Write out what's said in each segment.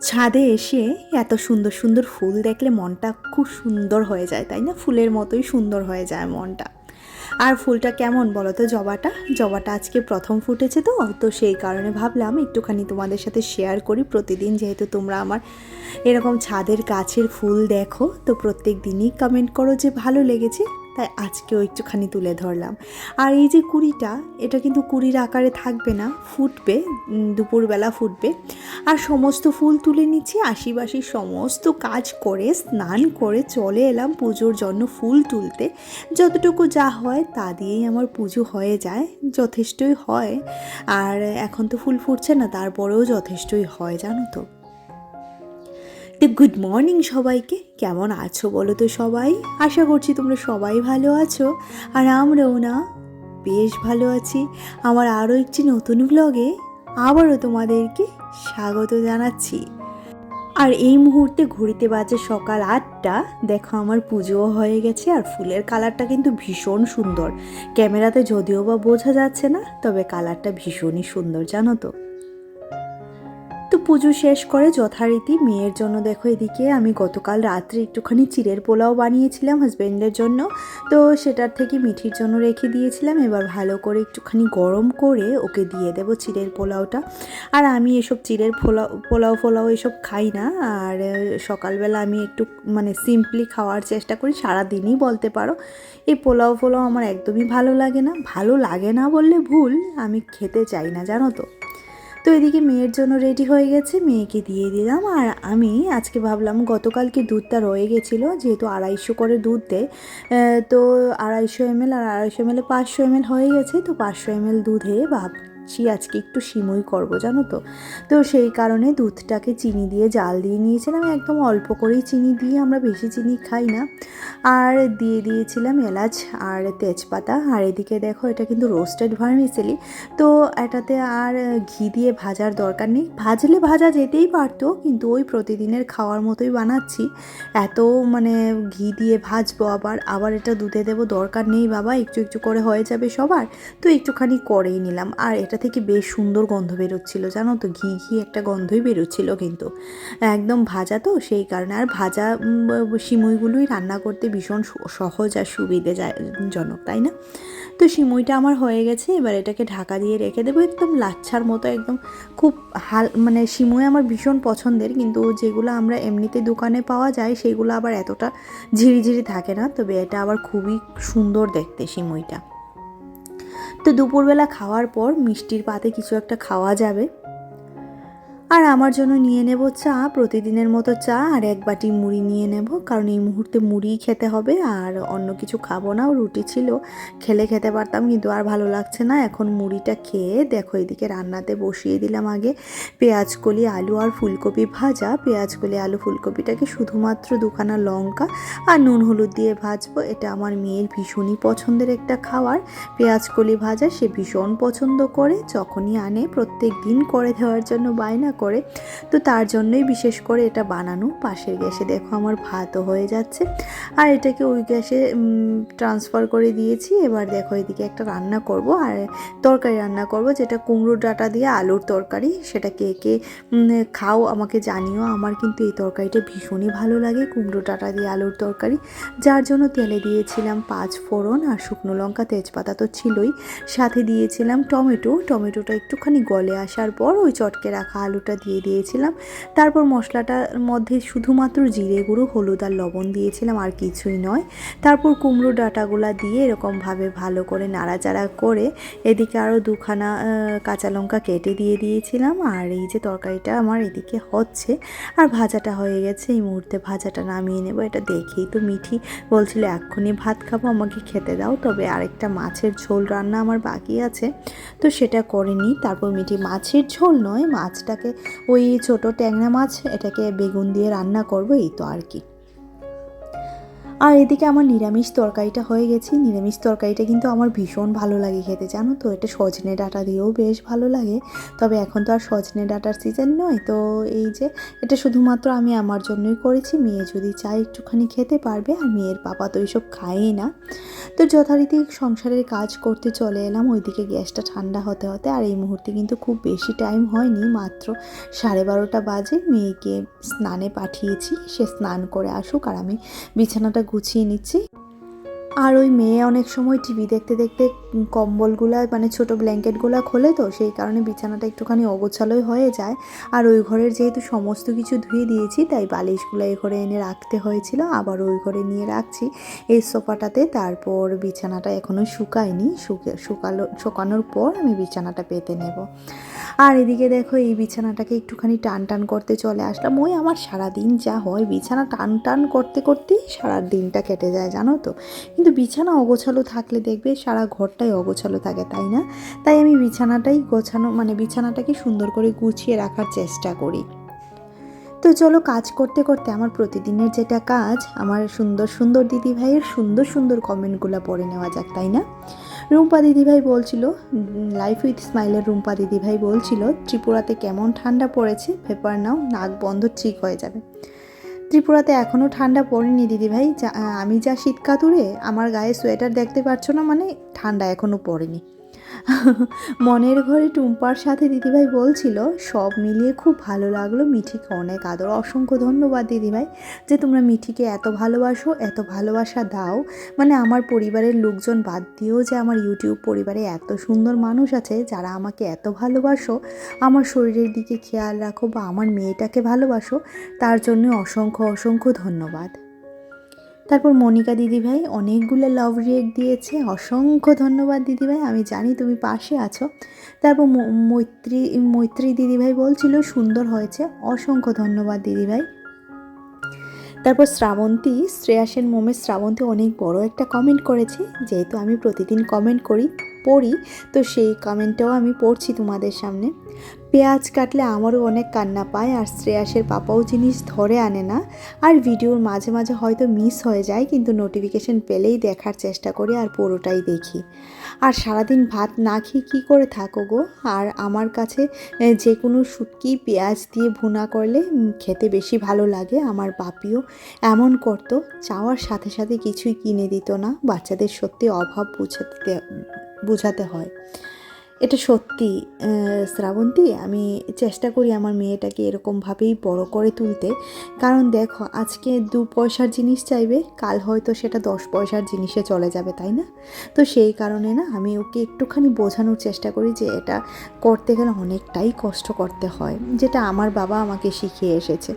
ছাদে এসে এত সুন্দর সুন্দর ফুল দেখলে মনটা খুব সুন্দর হয়ে যায়, তাই না? ফুলের মতোই সুন্দর হয়ে যায় মনটা। আর ফুলটা কেমন বলো তো? জবাটা আজকে প্রথম ফুটেছে, তো সেই কারণে ভাবলাম একটুখানি তোমাদের সাথে শেয়ার করি। প্রতিদিন যেহেতু তোমরা আমার এরকম ছাদের গাছের ফুল দেখো, তো প্রত্যেক দিনই কমেন্ট করো যে ভালো লেগেছে, তাই আজকেও একটুখানি তুলে ধরলাম। আর এই যে কুড়িটা, এটা কিন্তু কুড়ির আকারে থাকবে না, ফুটবে, দুপুরবেলা ফুটবে। আর সমস্ত ফুল তুলে নিচ্ছি, আশিবাসি সমস্ত কাজ করে স্নান করে চলে এলাম পুজোর জন্য ফুল তুলতে। যতটুকু যা হয় তা দিয়েই আমার পুজো হয়ে যায়, যথেষ্টই হয়। আর এখন তো ফুল ফুটছে না, তারপরেও যথেষ্টই হয়, জানো তো। তো গুড মর্নিং সবাইকে, কেমন আছো বলো তো সবাই? আশা করছি তোমরা সবাই ভালো আছো, আর আমরাও না বেশ ভালো আছি। আমার আরও একটি নতুন ব্লগে আবারও তোমাদেরকে স্বাগত জানাচ্ছি। আর এই মুহূর্তে ঘড়িতে বাজে সকাল 8টা। দেখো আমার পুজোও হয়ে গেছে, আর ফুলের কালারটা কিন্তু ভীষণ সুন্দর। ক্যামেরাতে যদিও বা বোঝা যাচ্ছে না, তবে কালারটা ভীষণই সুন্দর, জানো তো। তো পুজো শেষ করে যথারীতি মেয়ের জন্য দেখো, এদিকে আমি গতকাল রাত্রে একটুখানি চিড়ের পোলাও বানিয়েছিলাম হাজব্যান্ডের জন্য, তো সেটার থেকে মিঠির জন্য রেখে দিয়েছিলাম। এবার ভালো করে একটুখানি গরম করে ওকে দিয়ে দেবো চিড়ের পোলাওটা। আর আমি এসব চিড়ের পোলাও এসব খাই না। আর সকালবেলা আমি একটু মানে সিম্পলি খাওয়ার চেষ্টা করি, সারাদিনই বলতে পারো। এই পোলাও আমার একদমই ভালো লাগে না। ভালো লাগে না বললে ভুল, আমি খেতে চাই না, জানো তো। তো এদিকে মেয়ের জন্য রেডি হয়ে গেছে, মেয়েকে দিয়ে দিলাম। আর আমি আজকে ভাবলাম, গতকালকে দুধটা রয়ে গেছিলো, যেহেতু 250 করে দুধ দেয়, তো 250 ml আর 250 ml 500 ml হয়ে গেছে। তো 500 ml দুধে ভাবছি আজকে একটু সিমুই করবো, জানো তো। তো সেই কারণে দুধটাকে চিনি দিয়ে জাল দিয়ে নিয়েছিলাম, একদম অল্প করেই চিনি দিয়ে, আমরা বেশি চিনি খাই না। আর দিয়ে দিয়েছিলাম এলাচ আর তেজপাতা। আর এদিকে দেখো, এটা কিন্তু রোস্টেড ভার্মিসেলি, তো এটাতে আর ঘি দিয়ে ভাজার দরকার নেই। ভাজলে ভাজা যেতেই পারতো, কিন্তু ওই প্রতিদিনের খাওয়ার মতোই বানাচ্ছি। এত মানে ঘি দিয়ে ভাজবো, আবার এটা দুধে দেবো, দরকার নেই বাবা, একটু একটু করে হয়ে যাবে সবার। তো একটুখানি করেই নিলাম। আর এটা থেকে বেশ সুন্দর গন্ধ বেরোচ্ছিলো, জানো তো, ঘি ঘি একটা গন্ধই বেরোচ্ছিলো, কিন্তু একদম ভাজা তো সেই কারণে। আর ভাজা সিমুইগুলোই রান্না করতে ভীষণ সহজ আর সুবিধাজনক, তাই না? তো সিমুইটা আমার হয়ে গেছে, এবার এটাকে ঢাকা দিয়ে রেখে দেবো, একদম লাচ্ছার মতো, একদম খুব মানে সিমুই আমার ভীষণ পছন্দের, কিন্তু যেগুলো আমরা এমনিতে দোকানে পাওয়া যায় সেগুলো আবার এতটা ঝিরিঝিরি থাকে না, তবে এটা আবার খুবই সুন্দর দেখতে সিমুইটা। তো দুপুরবেলা খাওয়ার পর মিষ্টির পাতে কিছু একটা খাওয়া যাবে। আর আমার জন্য নিয়ে নেব চা, প্রতিদিনের মতো চা, আর এক বাটি মুড়ি নিয়ে নেব, কারণ এই মুহূর্তে মুড়িই খেতে হবে, আর অন্য কিছু খাবো না। রুটি ছিল, খেতে পারতাম, কিন্তু আর ভালো লাগছে না। এখন মুড়িটা খেয়ে দেখো, এদিকে রান্নাতে বসিয়ে দিলাম আগে পেঁয়াজকলি, আলু আর ফুলকপি ভাজা। পেঁয়াজকলি, আলু, ফুলকপিটাকে শুধুমাত্র 2খানা লঙ্কা আর নুন হলুদ দিয়ে ভাজবো। এটা আমার মেয়ের ভীষণই পছন্দের একটা খাবার, পেঁয়াজকলি ভাজা। সে ভীষণ পছন্দ করে, যখনই আনে প্রত্যেক দিন করে দেওয়ার জন্য বায়না করে। তো তার জন্যই বিশেষ করে এটা বানানো। পাশের গ্যাসে দেখো আমার ভাতও হয়ে যাচ্ছে, আর এটাকে ওই গ্যাসে ট্রান্সফার করে দিয়েছি। এবার দেখো এদিকে একটা রান্না করব, আর তরকারি রান্না করব, যেটা কুমড়ো ডাঁটা দিয়ে আলুর তরকারি। সেটা কে কে খাও আমাকে জানিও। আমার কিন্তু এই তরকারিটা ভীষণই ভালো লাগে, কুমড়ো ডাঁটা দিয়ে আলুর তরকারি। যার জন্য তেলে দিয়েছিলাম 5 ফোড়ন আর শুকনো লঙ্কা, তেজপাতা তো ছিলই, সাথে দিয়েছিলাম টমেটোটা একটুখানি গলে আসার পর ওই চটকে রাখা আলুটা দিয়ে দিয়েছিলাম। তারপর মশলাটার মধ্যে শুধুমাত্র জিরে গুঁড়ো, হলুদ আর লবণ দিয়েছিলাম, আর কিছুই নয়। তারপর কুমড়ো ডাঁটাগুলা দিয়ে এরকমভাবে ভালো করে নাড়াচাড়া করে এদিকে আরও 2খানা কাঁচা লঙ্কা কেটে দিয়ে দিয়েছিলাম। আর এই যে তরকারিটা আমার এদিকে হচ্ছে, আর ভাজাটা হয়ে গেছে। এই মুহূর্তে ভাজাটা নামিয়ে নেব। এটা দেখেই তো মিঠি বলছিল এক্ষুনি ভাত খাবো, আমাকে খেতে দাও। তবে আরেকটা মাছের ঝোল রান্না আমার বাকি আছে, তো সেটা করে নিই। তারপর মিঠি মাছের ঝোল নয়, মাছটাকে ওই ছোট ট্যাংরা মাছ, এটাকে বেগুন দিয়ে রান্না করবো, এই তো আর কি। আর এদিকে আমার নিরামিষ তরকারিটা হয়ে গেছে। নিরামিষ তরকারিটা কিন্তু আমার ভীষণ ভালো লাগে খেতে, জানো তো। এটা সজনে ডাঁটা দিয়েও বেশ ভালো লাগে, তবে এখন তো আর সজনে ডাঁটার সিজন নয়। তো এই যে এটা শুধুমাত্র আমি আমার জন্যই করেছি, মেয়ে যদি চায় একটুখানি খেতে পারবে, আর মেয়ের বাবা তো এইসব খায়ই না। তো যথারীতি সংসারের কাজ করতে চলে এলাম। ওইদিকে গ্যাসটা ঠান্ডা হতে হতে, আর এই মুহূর্তে কিন্তু খুব বেশি টাইম হয়নি, মাত্র 12:30 বাজে। মেয়েকে স্নানে পাঠিয়েছি, সে স্নান করে আসুক, আর আমি বিছানাটা গুছিয়ে নিচ্ছি। আর ওই মেয়ে অনেক সময় টিভি দেখতে দেখতে কম্বলগুলা মানে ছোট ব্ল্যাঙ্কেটগুলো খোলে, তো সেই কারণে বিছানাটা একটুখানি অগোছালোই হয়ে যায়। আর ওই ঘরের যেহেতু সমস্ত কিছু ধুয়ে দিয়েছি, তাই বালিশগুলো এই ঘরে এনে রাখতে হয়েছিল, আবার ওই ঘরে নিয়ে রাখছি এই সোফাটাতে। তারপর বিছানাটা এখনও শুকায়নি, শুকানোর পর আমি বিছানাটা পেতে নেব। আর এদিকে দেখো এই বিছানাটাকে একটুখানি টান টান করতে চলে আসলাম। ওই আমার সারাদিন যা হয়, বিছানা টান টান করতে করতেই সারা দিনটা কেটে যায়, জানো তো। কিন্তু বিছানা অগোছালো থাকলে দেখবে সারা ঘরটাই অগোছালো থাকে, তাই না? তাই আমি বিছানাটাই গোছানো মানে বিছানাটাকে সুন্দর করে গুছিয়ে রাখার চেষ্টা করি। তো চলো, কাজ করতে করতে আমার প্রতিদিনের যেটা কাজ, আমার সুন্দর সুন্দর দিদিভাইয়ের সুন্দর সুন্দর কমেন্টগুলো পড়ে নেওয়া যাক, তাই না? রুম্পা দিদিভাই বলছিল, লাইফ উইথ স্মাইলের রুম্পা দিদিভাই বলছিল, ত্রিপুরাতে কেমন ঠান্ডা পড়েছে, পেপার নাও, নাক বন্ধ ঠিক হয়ে যাবে। ত্রিপুরাতে এখনও ঠান্ডা পড়েনি দিদিভাই, আমি যা শীত কাতুরে, আমার গায়ে সোয়েটার দেখতে পাচ্ছ না, মানে ঠান্ডা এখনও পড়েনি। মনের ঘরে টুম্পার সাথে দিদিভাই বলছিল, সব মিলিয়ে খুব ভালো লাগলো, মিঠিকে অনেক আদর। অসংখ্য ধন্যবাদ দিদিভাই, যে তোমরা মিঠিকে এত ভালোবাসো, এত ভালোবাসা দাও। মানে আমার পরিবারের লোকজন বাদ দিয়েও যে আমার ইউটিউব পরিবারে এত সুন্দর মানুষ আছে যারা আমাকে এত ভালোবাসো, আমার শরীরের দিকে খেয়াল রাখো, বা আমার মেয়েটাকে ভালোবাসো, তার জন্য অসংখ্য অসংখ্য ধন্যবাদ। তারপর মনিকা দিদিভাই অনেকগুলো লাভ রিয়েক্ট দিয়েছে, অসংখ্য ধন্যবাদ দিদিভাই, আমি জানি তুমি পাশে আছো। তারপর মৈত্রী দিদিভাই বলছিল সুন্দর হয়েছে, অসংখ্য ধন্যবাদ দিদিভাই। তারপর শ্রাবন্তী, শ্রেয়াসের মোমের শ্রাবন্তী অনেক বড় একটা কমেন্ট করেছে। যেহেতু আমি প্রতিদিন কমেন্ট পড়ি, তো সেই কমেন্টটাও আমি পড়ছি তোমাদের সামনে। পেঁয়াজ কাটলে আমারও অনেক কান্না পায়, আর শ্রেয়াসের পাপাও জিনিস ধরে আনে না, আর ভিডিওর মাঝে মাঝে হয়তো মিস হয়ে যায়, কিন্তু নোটিফিকেশন পেলেই দেখার চেষ্টা করি, আর পুরোটাই দেখি। আর সারাদিন ভাত না খেয়ে কী করে থাকো গো? আর আমার কাছে যে কোনো শুটকি পেঁয়াজ দিয়ে ভুনা করলে খেতে বেশি ভালো লাগে। আমার বাপিও এমন করতো, চাওয়ার সাথে সাথে কিছুই কিনে দিত না। বাচ্চাদের সত্যি অভাব বোঝাতে হয়, এটা সত্যি। শ্রাবন্তী, আমি চেষ্টা করি আমার মেয়েটাকে এরকমভাবেই বড় করে তুলতে, কারণ দেখো আজকে 2 পয়সার জিনিস চাইবে, কাল হয়তো সেটা 10 পয়সার জিনিসে চলে যাবে, তাই না? তো সেই কারণে না আমি ওকে একটুখানি বোঝানোর চেষ্টা করি যে এটা করতে গেলে অনেকটাই কষ্ট করতে হয়, যেটা আমার বাবা আমাকে শিখিয়ে এসেছে।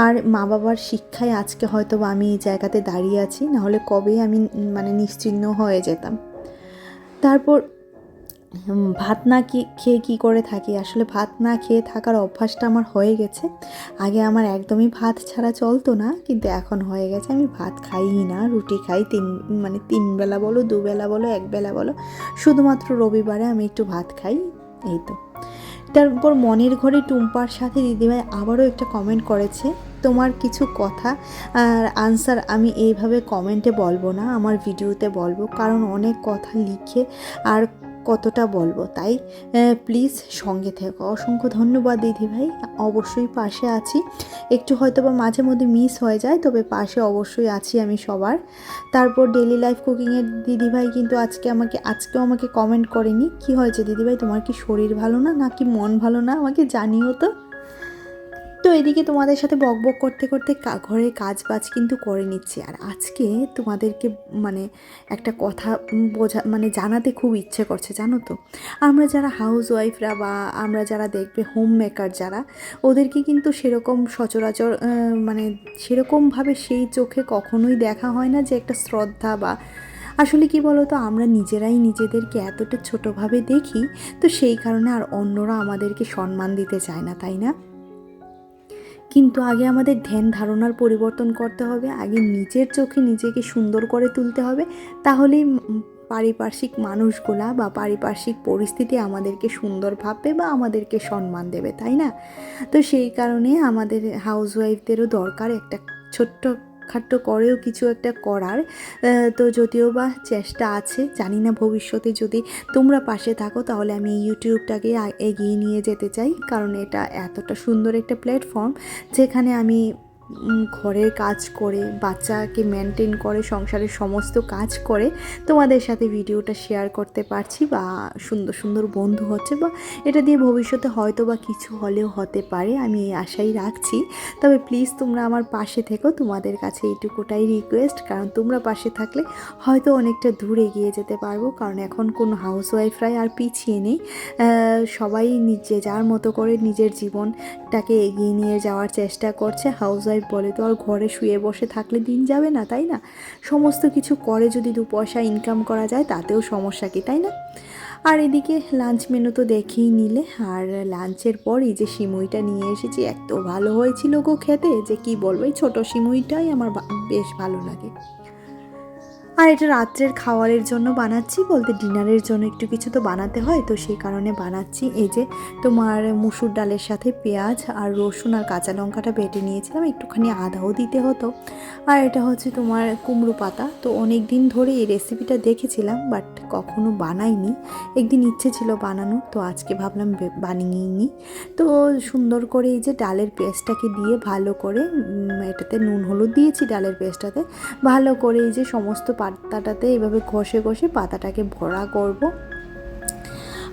আর মা বাবার শিক্ষায় আজকে হয়তো আমি এই জায়গাতে দাঁড়িয়ে আছি, নাহলে কবেই আমি মানে নিশ্চিহ্ন হয়ে যেতাম। তারপর ভাত না খেয়ে কী করে থাকি, আসলে ভাত না খেয়ে থাকার অভ্যাসটা আমার হয়ে গেছে। আগে আমার একদমই ভাত ছাড়া চলতো না, কিন্তু এখন হয়ে গেছে, আমি ভাত খাইই না, রুটি খাই। 3 বেলা বলো, 2 বেলা বলো, 1 বেলা বলো, শুধুমাত্র রবিবারে আমি একটু ভাত খাই, এই তো। তারপর মনের ঘরে টুম্পার সাথে দিদিভাই আবারও একটা কমেন্ট করেছে, তোমার কিছু কথা আর আনসার আমি এইভাবে কমেন্টে বলবো না, আমার ভিডিওতে বলবো, কারণ অনেক কথা লিখে আর কতটা বলবো, তাই প্লিজ সঙ্গে থেকো। অসংখ্য ধন্যবাদ দিদিভাই, অবশ্যই পাশে আছি। একটু হয়তো বা মাঝে মধ্যে মিস হয়ে যায়, তবে পাশে অবশ্যই আছি আমি সবার। তারপর ডেলি লাইফ কুকিংয়ের দিদিভাই কিন্তু আজকেও আমাকে কমেন্ট করেনি। কি হয়েছে দিদিভাই, তোমার কি শরীর ভালো না, নাকি মন ভালো না, আমাকে জানিও তো। তো এদিকে তোমাদের সাথে বকবক করতে করতে ঘরের কাজ বাজ কিন্তু করে নিচ্ছি। আর আজকে তোমাদেরকে মানে একটা কথা জানাতে খুব ইচ্ছে করছে, জানো তো। আমরা যারা হাউস ওয়াইফরা, বা আমরা যারা দেখবে হোম মেকার যারা, ওদেরকে কিন্তু সেরকম সচরাচর সেরকমভাবে সেই চোখে কখনোই দেখা হয় না যে একটা শ্রদ্ধা, বা আসলে কি বলো তো, আমরা নিজেরাই নিজেদেরকে এতটা ছোটোভাবে দেখি, তো সেই কারণে আর অন্যরা আমাদেরকে সম্মান দিতে চায় না, তাই না? কিন্তু আগে আমাদের ধ্যান ধারণার পরিবর্তন করতে হবে, আগে নিজের চোখে নিজেকে সুন্দর করে তুলতে হবে, তাহলেই পারিপার্শ্বিক মানুষগুলা বা পারিপার্শ্বিক পরিস্থিতি আমাদেরকে সুন্দর ভাববে বা আমাদেরকে সম্মান দেবে, তাই না? তো সেই কারণে আমাদের হাউসওয়াইফদেরও দরকার একটা ছোট্ট খাট্ট করেও কিছু একটা করার। তো যদিও বা চেষ্টা আছে, জানি না ভবিষ্যতে যদি তোমরা পাশে থাকো তাহলে আমি ইউটিউবটাকে এগিয়ে নিয়ে যেতে চাই, কারণ এটা এতটা সুন্দর একটা প্ল্যাটফর্ম যেখানে আমি ঘরের কাজ করে, বাচ্চাকে মেনটেন করে, সংসারের সমস্ত কাজ করে তোমাদের সাথে ভিডিওটা শেয়ার করতে পারছি, বা সুন্দর সুন্দর বন্ধু হচ্ছে, বা এটা দিয়ে ভবিষ্যতে হয়তো বা কিছু হলেও হতে পারে, আমি এই আশাই রাখছি। তবে প্লিজ তোমরা আমার পাশে থেকো, তোমাদের কাছে এইটুকুটাই রিকোয়েস্ট, কারণ তোমরা পাশে থাকলে হয়তো অনেকটা দূর এগিয়ে যেতে পারবো। কারণ এখন কোনো হাউসওয়াইফরাই আর পিছিয়ে নেই, সবাই নিজে যার মতো করে নিজের জীবনটাকে এগিয়ে নিয়ে যাওয়ার চেষ্টা করছে। হাউসওয়াইফ বলে তো আর ঘরে শুয়ে বসে থাকলে দিন যাবে না, তাই না? সমস্ত কিছু করে যদি 2 পয়সা ইনকাম করা যায় তাতেও সমস্যা কি, তাই না? আর এদিকে লাঞ্চ মেনু তো দেখেই নিলে, আর লাঞ্চের পর এই যে সিমুইটা নিয়ে এসেছি, এত ভালো হয়েছিল গো খেতে যে কি বলবো, এই ছোটো সিমুইটাই আমার বেশ ভালো লাগে। আর এটা রাত্রের খাবারের জন্য বানাচ্ছি, বলতে ডিনারের জন্য একটু কিছু তো বানাতে হয়, তো সেই কারণে বানাচ্ছি। এই যে তোমার মুসুর ডালের সাথে পেঁয়াজ আর রসুন আর কাঁচা লঙ্কাটা বেটে নিয়েছিলাম, একটুখানি আদাও দিতে হতো। আর এটা হচ্ছে তোমার কুমড়ো পাতা। তো অনেক দিন ধরে এই রেসিপিটা দেখেছিলাম, বাট কখনো বানাইনি। একদিন ইচ্ছে ছিল বানানোর, তো আজকে ভাবলাম বানিয়েই নিই। তো সুন্দর করে এই যে ডালের পেস্টটাকে দিয়ে ভালো করে, এটাতে নুন হলুদ দিয়েছি ডালের পেস্টটাতে, ভালো করে এই যে সমস্ত পাতাটাতে এভাবে ঘষে ঘষে পাতাটাকে ভরা করব।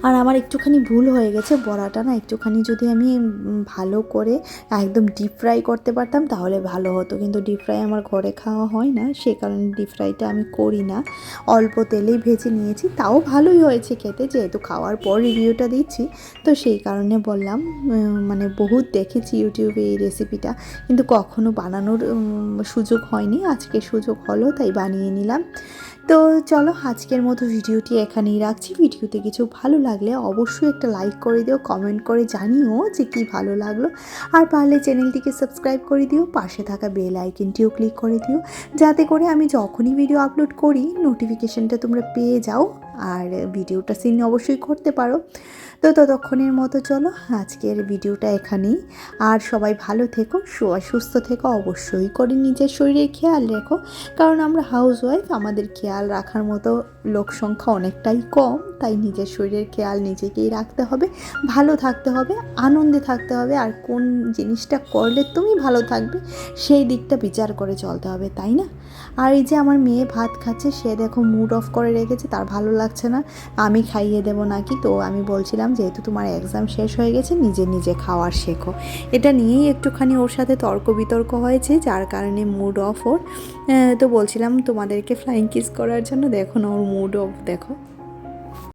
আর আমার একটুখানি ভুল হয়ে গেছে, বড়াটা না একটুখানি যদি আমি ভালো করে একদম ডিপ ফ্রাই করতে পারতাম তাহলে ভালো হতো, কিন্তু ডিপ ফ্রাই আমার ঘরে খাওয়া হয় না, সে কারণে ডিপ ফ্রাইটা আমি করি না, অল্প তেলেই ভেজে নিয়েছি। তাও ভালোই হয়েছে খেতে, যেহেতু খাওয়ার পর রিভিউটা দিচ্ছি, তো সেই কারণে বললাম। মানে বহুত দেখেছি ইউটিউবে এই রেসিপিটা, কিন্তু কখনো বানানোর সুযোগ হয়নি, আজকে সুযোগ হলো তাই বানিয়ে নিলাম। তো চলো আজকের মতো ভিডিওটি এখানেই রাখছি। ভিডিওতে কিছু ভালো লাগলে অবশ্যই একটা লাইক করে দিও, কমেন্ট করে জানিও যে কি ভালো লাগলো, আর পারলে চ্যানেলটিকে সাবস্ক্রাইব করে দিও, পাশে থাকা বেল আইকনটিও ক্লিক করে দিও, যাতে করে আমি যখনই ভিডিও আপলোড করি নোটিফিকেশনটা তোমরা পেয়ে যাও, আর ভিডিওটা সিন অবশ্যই করতে পারো। তো ততক্ষণের মতো চলো আজকের ভিডিওটা এখানেই। আর সবাই ভালো থেকো, সুস্থ থেকো, অবশ্যই করে নিজের শরীরের খেয়াল রেখো, কারণ আমরা হাউসওয়াইফ, আমাদের খেয়াল রাখার মতো লোক সংখ্যা অনেকটাই কম, তাই নিজের শরীরের খেয়াল নিজেকেই রাখতে হবে, ভালো থাকতে হবে, আনন্দে থাকতে হবে, আর কোন জিনিসটা করলে তুমি ভালো থাকবে সেই দিকটা বিচার করে চলতে হবে, তাই না? আর এই যে আমার মেয়ে ভাত খাচ্ছে, সে দেখো মুড অফ করে রেখেছে, তার ভালো লাগছে না, আমি খাইয়ে দেবো নাকি। তো আমি বলছিলাম যেহেতু তোমার এক্সাম শেষ হয়ে গেছে, নিজে নিজে খাওয়ার শেখো, এটা নিয়েই একটুখানি ওর সাথে তর্ক বিতর্ক হয়েছে, যার কারণে মুড অফ ওর। তো বলছিলাম তোমাদেরকে ফ্লাইং কিস করার জন্য, দেখো না ওর মুড অফ দেখো।